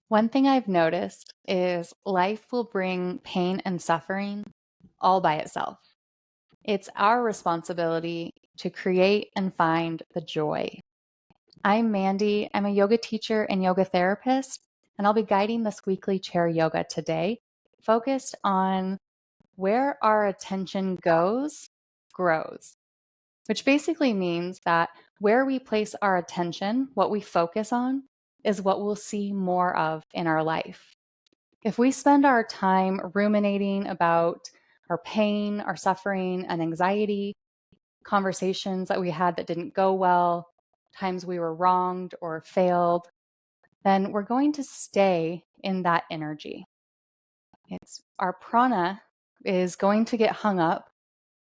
One thing I've noticed is life will bring pain and suffering all by itself. It's our responsibility to create and find the joy. I'm Mandy. I'm a yoga teacher and yoga therapist, and I'll be guiding this weekly chair yoga today, focused on where our attention goes, grows, which basically means that where we place our attention, what we focus on, is what we'll see more of in our life. If we spend our time ruminating about our pain, our suffering, and anxiety, conversations that we had that didn't go well, times we were wronged or failed, then we're going to stay in that energy. It's our prana is going to get hung up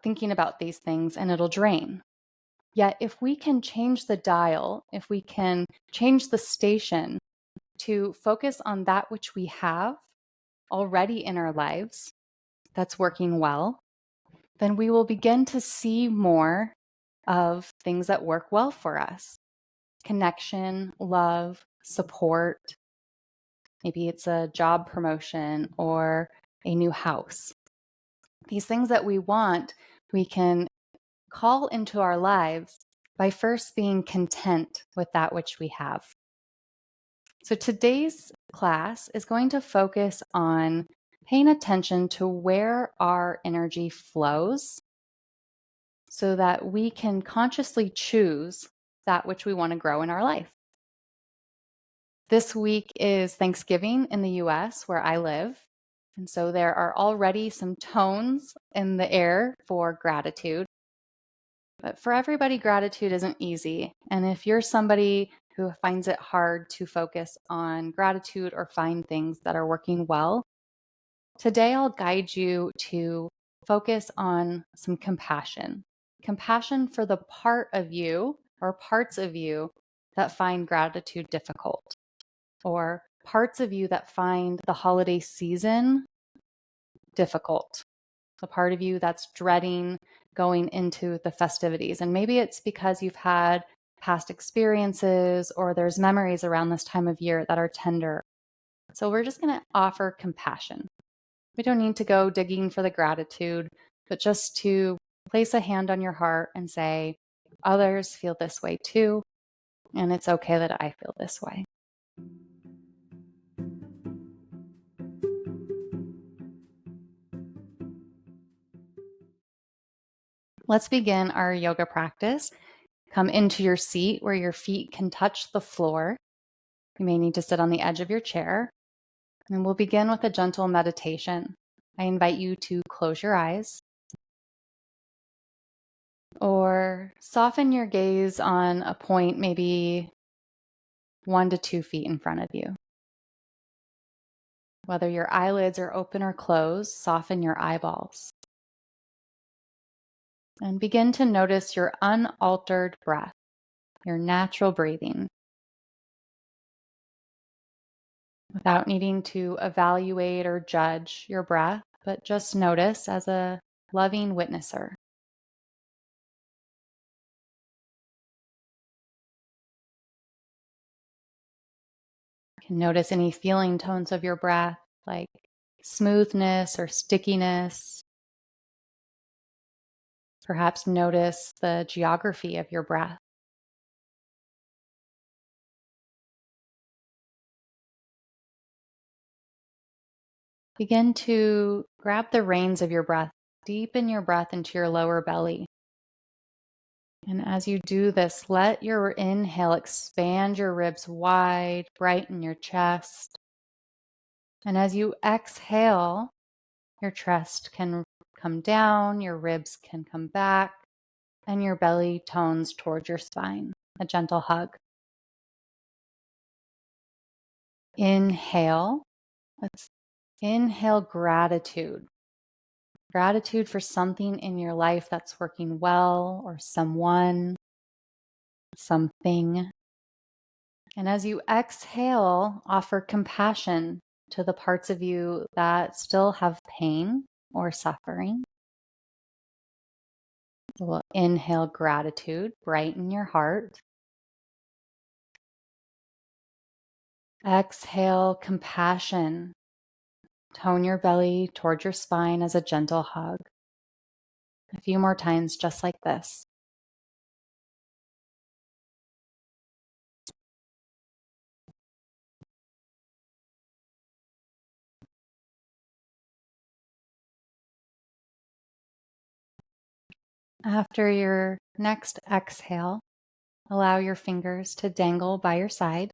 thinking about these things and it'll drain. Yet if we can change the dial, if we can change the station to focus on that which we have already in our lives that's working well, then we will begin to see more of things that work well for us. Connection, love, support. Maybe it's a job promotion or a new house. These things that we want, we can call into our lives by first being content with that which we have. So today's class is going to focus on paying attention to where our energy flows so that we can consciously choose that which we want to grow in our life. This week is Thanksgiving in the US where I live. And so there are already some tones in the air for gratitude. But for everybody, gratitude isn't easy. And if you're somebody who finds it hard to focus on gratitude or find things that are working well, today I'll guide you to focus on some compassion. Compassion for the part of you or parts of you that find gratitude difficult, or parts of you that find the holiday season difficult, the part of you that's dreading going into the festivities. And maybe it's because you've had past experiences or there's memories around this time of year that are tender. So we're just going to offer compassion. We don't need to go digging for the gratitude, but just to place a hand on your heart and say, others feel this way too, and it's okay that I feel this way. Let's begin our yoga practice. Come into your seat where your feet can touch the floor. You may need to sit on the edge of your chair. And we'll begin with a gentle meditation. I invite you to close your eyes or soften your gaze on a point maybe 1 to 2 feet in front of you. Whether your eyelids are open or closed, soften your eyeballs. And begin to notice your unaltered breath, your natural breathing, without needing to evaluate or judge your breath, but just notice as a loving witnesser. You can notice any feeling tones of your breath, like smoothness or stickiness. Perhaps notice the geography of your breath. Begin to grab the reins of your breath, deepen your breath into your lower belly. And as you do this, let your inhale expand your ribs wide, brighten your chest. And as you exhale, your chest can come down, your ribs can come back, and your belly tones towards your spine. A gentle hug. Inhale. Let's inhale gratitude. Gratitude for something in your life that's working well, or someone, something. And as you exhale, offer compassion to the parts of you that still have pain or suffering. So we'll inhale gratitude, brighten your heart. Exhale, compassion. Tone your belly toward your spine as a gentle hug. A few more times, just like this. After your next exhale, allow your fingers to dangle by your side,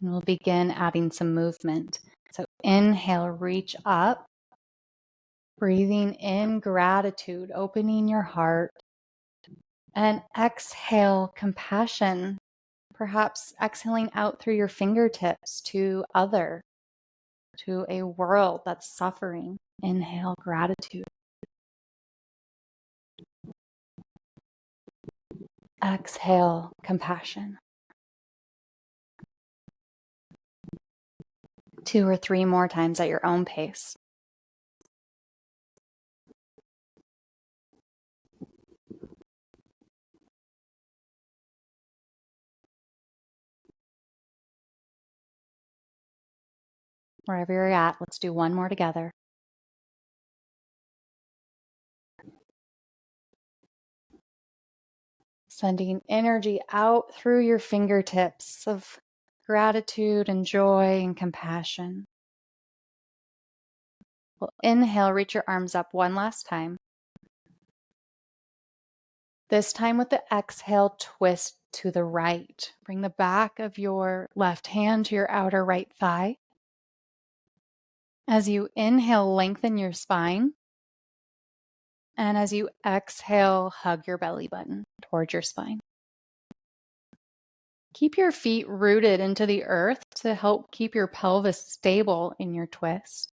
and we'll begin adding some movement. So inhale, reach up, breathing in gratitude, opening your heart, and exhale, compassion, perhaps exhaling out through your fingertips to a world that's suffering. Inhale, gratitude. Exhale, compassion. 2 or 3 more times at your own pace. Wherever you're at, let's do one more together. Sending energy out through your fingertips of gratitude and joy and compassion. We'll inhale, reach your arms up one last time. This time with the exhale, twist to the right. Bring the back of your left hand to your outer right thigh. As you inhale, lengthen your spine. And as you exhale, hug your belly button towards your spine. Keep your feet rooted into the earth to help keep your pelvis stable in your twist.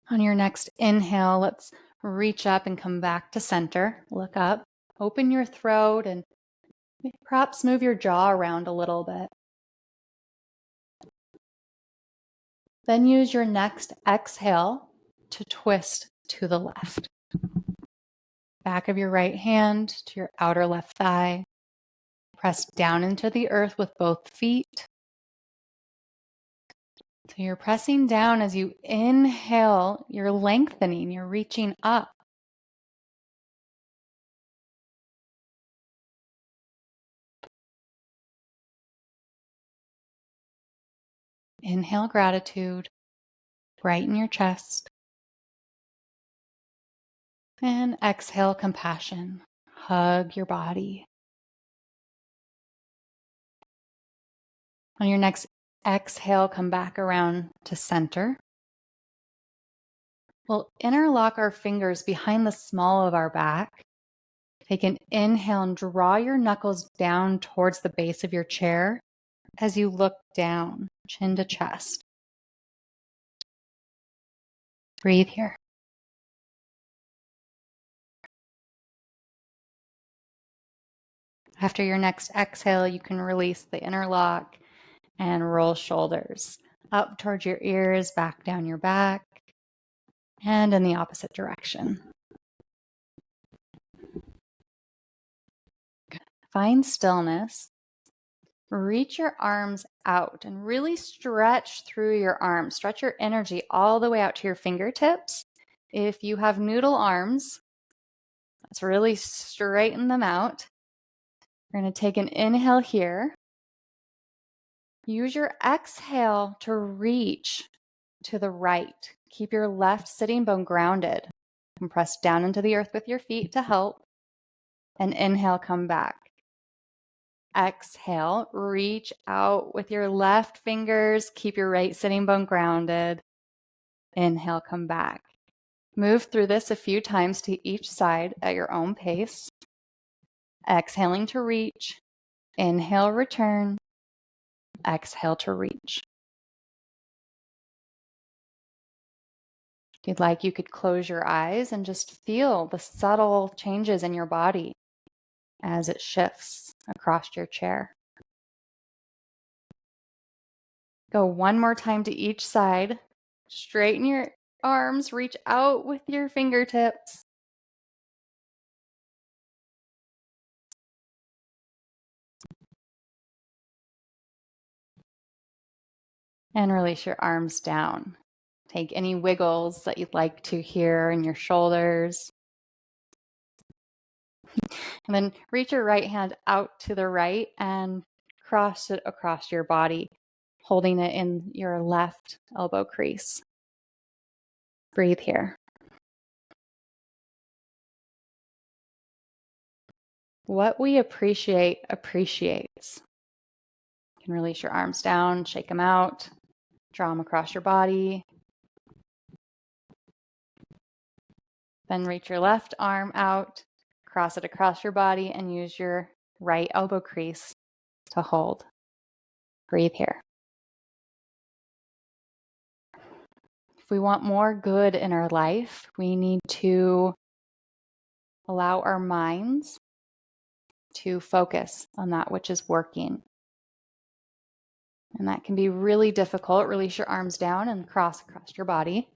On your next inhale, let's reach up and come back to center. Look up, open your throat, and perhaps move your jaw around a little bit. Then use your next exhale to twist to the left. Back of your right hand to your outer left thigh. Press down into the earth with both feet. So you're pressing down as you inhale, you're lengthening, you're reaching up. Inhale gratitude, brighten your chest. And exhale compassion, hug your body. On your next exhale, come back around to center. We'll interlock our fingers behind the small of our back. Take an inhale and draw your knuckles down towards the base of your chair as you look down, chin to chest. Breathe here. After your next exhale, you can release the interlock and roll shoulders up towards your ears, back down your back, and in the opposite direction. Find stillness. Reach your arms out and really stretch through your arms. Stretch your energy all the way out to your fingertips. If you have noodle arms, let's really straighten them out. We're going to take an inhale here. Use your exhale to reach to the right. Keep your left sitting bone grounded. Compress down into the earth with your feet to help. And inhale, come back. Exhale, reach out with your left fingers. Keep your right sitting bone grounded. Inhale, come back. Move through this a few times to each side at your own pace. Exhaling to reach. Inhale, return. Exhale to reach. If you'd like, you could close your eyes and just feel the subtle changes in your body as it shifts across your chair. Go one more time to each side. Straighten your arms, reach out with your fingertips. And release your arms down. Take any wiggles that you'd like to here in your shoulders. And then reach your right hand out to the right and cross it across your body, holding it in your left elbow crease. Breathe here. What we appreciate appreciates. You can release your arms down, shake them out, draw them across your body. Then reach your left arm out, cross it across your body, and use your right elbow crease to hold. Breathe here. If we want more good in our life, we need to allow our minds to focus on that which is working. And that can be really difficult. Release your arms down and cross across your body,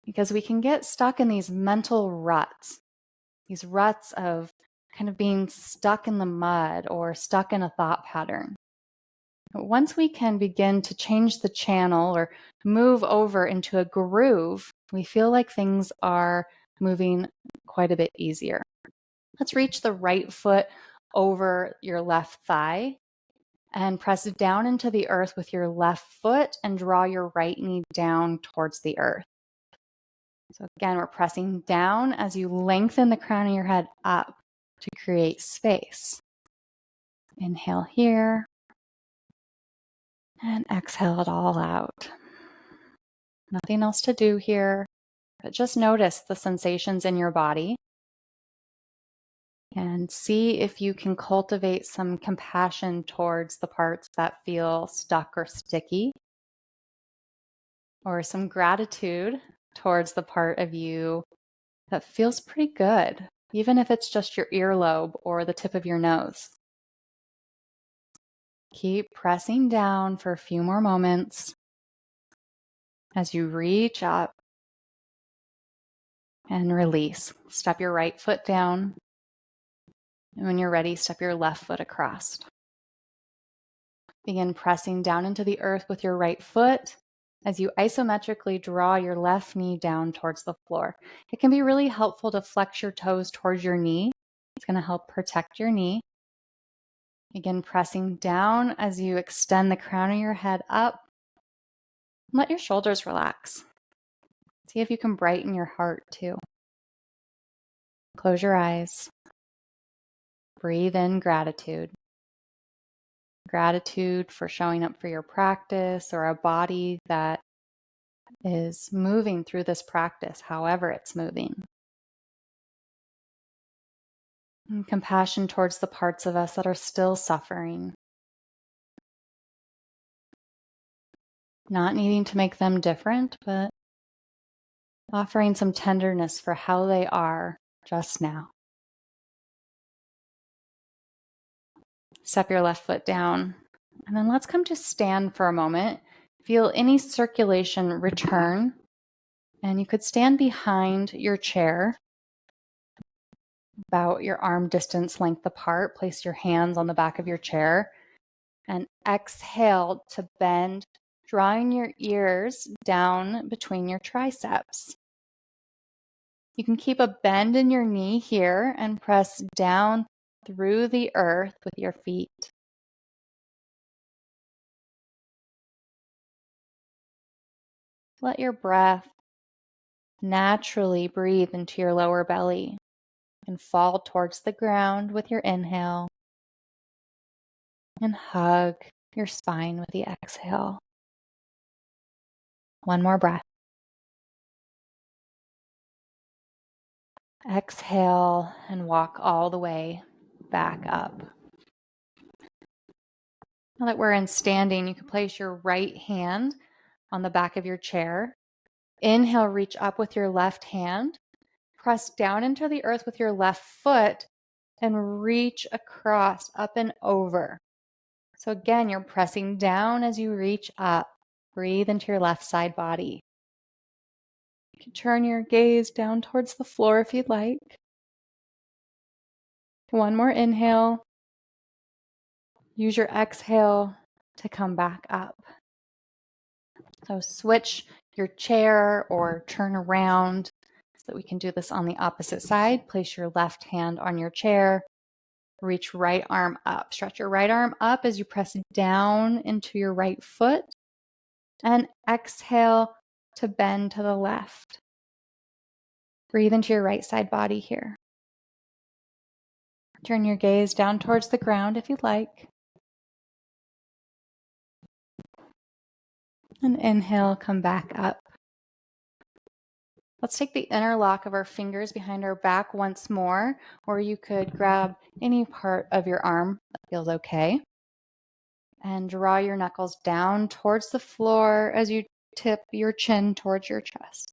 because we can get stuck in these mental ruts, these ruts of kind of being stuck in the mud or stuck in a thought pattern. But once we can begin to change the channel or move over into a groove, we feel like things are moving quite a bit easier. Let's reach the right foot over your left thigh and press down into the earth with your left foot and draw your right knee down towards the earth. So again, we're pressing down as you lengthen the crown of your head up to create space. Inhale here and exhale it all out. Nothing else to do here, but just notice the sensations in your body and see if you can cultivate some compassion towards the parts that feel stuck or sticky, or some gratitude towards the part of you that feels pretty good, even if it's just your earlobe or the tip of your nose. Keep pressing down for a few more moments as you reach up and release. Step your right foot down. And when you're ready, step your left foot across. Begin pressing down into the earth with your right foot as you isometrically draw your left knee down towards the floor. It can be really helpful to flex your toes towards your knee. It's going to help protect your knee. Begin pressing down as you extend the crown of your head up. Let your shoulders relax. See if you can brighten your heart too. Close your eyes. Breathe in gratitude. Gratitude for showing up for your practice or a body that is moving through this practice, however it's moving. And compassion towards the parts of us that are still suffering. Not needing to make them different, but offering some tenderness for how they are just now. Step your left foot down. And then let's come to stand for a moment. Feel any circulation return. And you could stand behind your chair, about your arm distance length apart. Place your hands on the back of your chair. And exhale to bend, drawing your ears down between your triceps. You can keep a bend in your knee here and press down through the earth with your feet. Let your breath naturally breathe into your lower belly and fall towards the ground with your inhale, and hug your spine with the exhale. One more breath. Exhale and walk all the way back up. Now that we're in standing, you can place your right hand on the back of your chair. Inhale, reach up with your left hand. Press down into the earth with your left foot and reach across, up and over. So again, you're pressing down as you reach up. Breathe into your left side body. You can turn your gaze down towards the floor if you'd like. One more inhale. Use your exhale to come back up. So switch your chair or turn around so that we can do this on the opposite side. Place your left hand on your chair. Reach right arm up. Stretch your right arm up as you press down into your right foot. And exhale to bend to the left. Breathe into your right side body here. Turn your gaze down towards the ground if you'd like. And inhale, come back up. Let's take the interlock of our fingers behind our back once more, or you could grab any part of your arm that feels okay. And draw your knuckles down towards the floor as you tip your chin towards your chest.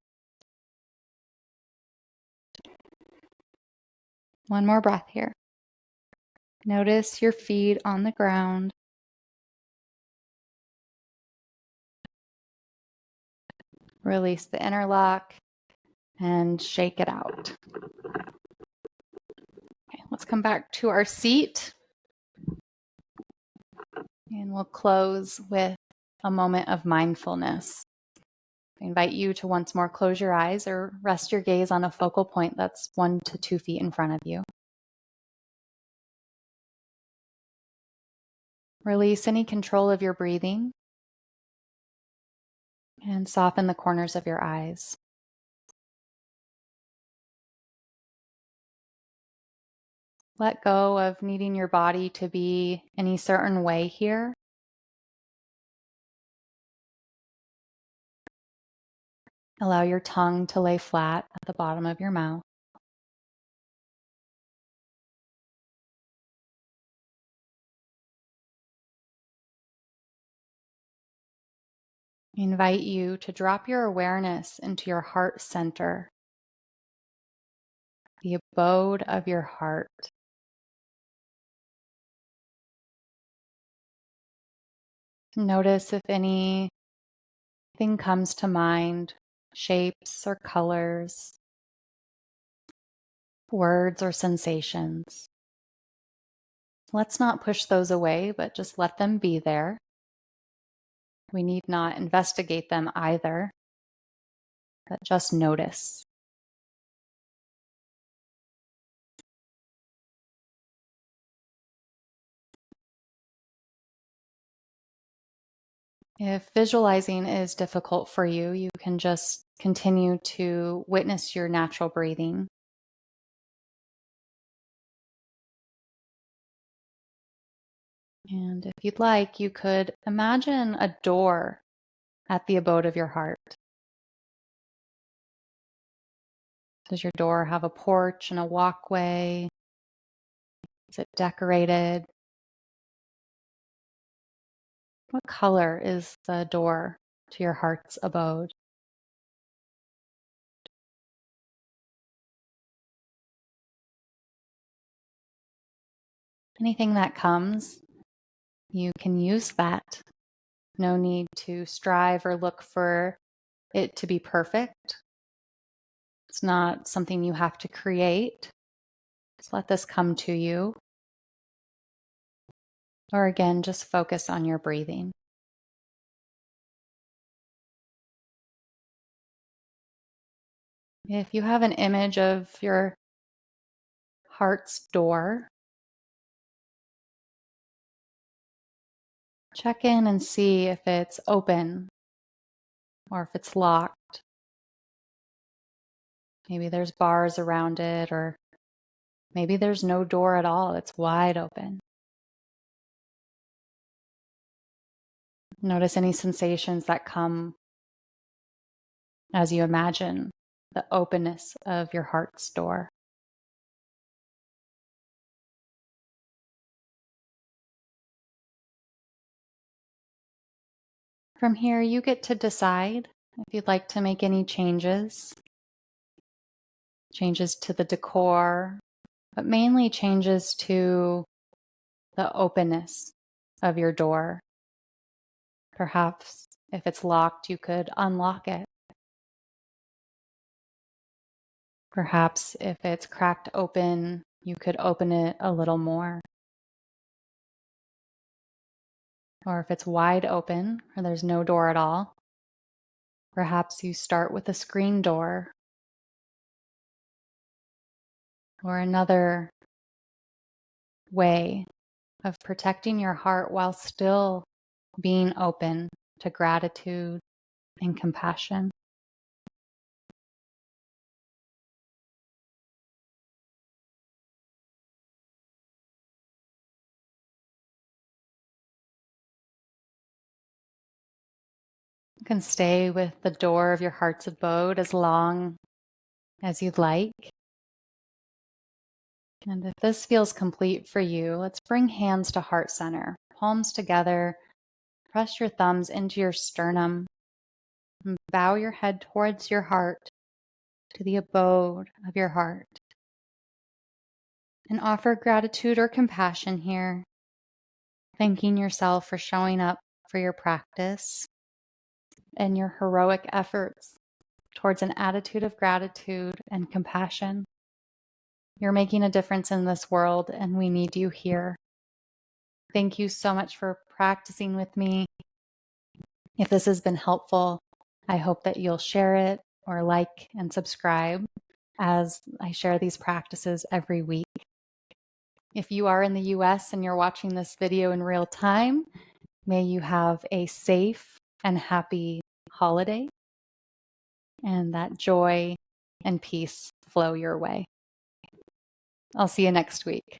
One more breath here. Notice your feet on the ground. Release the interlock and shake it out. Okay, let's come back to our seat. And we'll close with a moment of mindfulness. I invite you to once more close your eyes or rest your gaze on a focal point that's 1 to 2 feet in front of you. Release any control of your breathing and soften the corners of your eyes. Let go of needing your body to be any certain way here. Allow your tongue to lay flat at the bottom of your mouth. I invite you to drop your awareness into your heart center, the abode of your heart. Notice if anything comes to mind, shapes or colors, words or sensations. Let's not push those away, but just let them be there. We need not investigate them either, but just notice. If visualizing is difficult for you, you can just continue to witness your natural breathing. And if you'd like, you could imagine a door at the abode of your heart. Does your door have a porch and a walkway? Is it decorated? What color is the door to your heart's abode? Anything that comes, you can use that. No need to strive or look for it to be perfect. It's not something you have to create. Just let this come to you. Or again, just focus on your breathing. If you have an image of your heart's door, check in and see if it's open or if it's locked. Maybe there's bars around it, or maybe there's no door at all. It's wide open. Notice any sensations that come as you imagine the openness of your heart's door. From here, you get to decide if you'd like to make any changes to the decor, but mainly changes to the openness of your door. Perhaps if it's locked, you could unlock it. Perhaps if it's cracked open, you could open it a little more. Or if it's wide open or there's no door at all, perhaps you start with a screen door or another way of protecting your heart while still being open to gratitude and compassion. You can stay with the door of your heart's abode as long as you'd like. And if this feels complete for you, let's bring hands to heart center, palms together, press your thumbs into your sternum, and bow your head towards your heart, to the abode of your heart. And offer gratitude or compassion here, thanking yourself for showing up for your practice and your heroic efforts towards an attitude of gratitude and compassion. You're making a difference in this world, and we need you here. Thank you so much for practicing with me. If this has been helpful, I hope that you'll share it or like and subscribe as I share these practices every week. If you are in the US and you're watching this video in real time, may you have a safe and happy holiday, and that joy and peace flow your way. I'll see you next week.